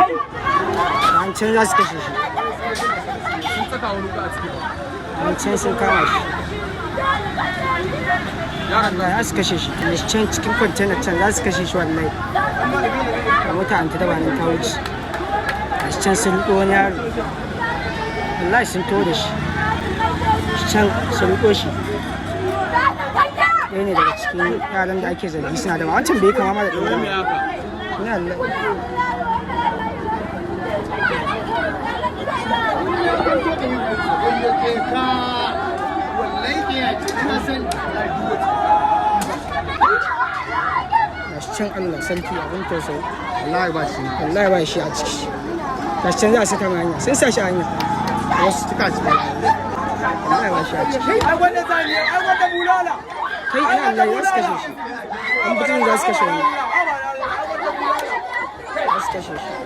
an can za su kashe shi. An can sun kama shi. Ya su kashe shi. Da can cikin kwantenar can za su kashe shi wallahi. A mota an ta daba nan ta wuce. A can sun riƙo wani yaro. Wallahi sun to da shi. Can sun riƙo shi. Ɗaya ne daga cikin yaran da ake zargi suna da wancan bai kama da ɗaya ba. Ni Allah. Can Allah sarki abin tausayi. wallahi ba shi Wallahi ba shi a ciki. Can za su kama hanya. Sun sa shi hanya. wasu tuka shi Wallahi ba shi a ciki. ai wanda zani ai wanda bulala Kai ina Allah ya su kashe shi. An bitin za su kashe ni. ai Za su kashe shi.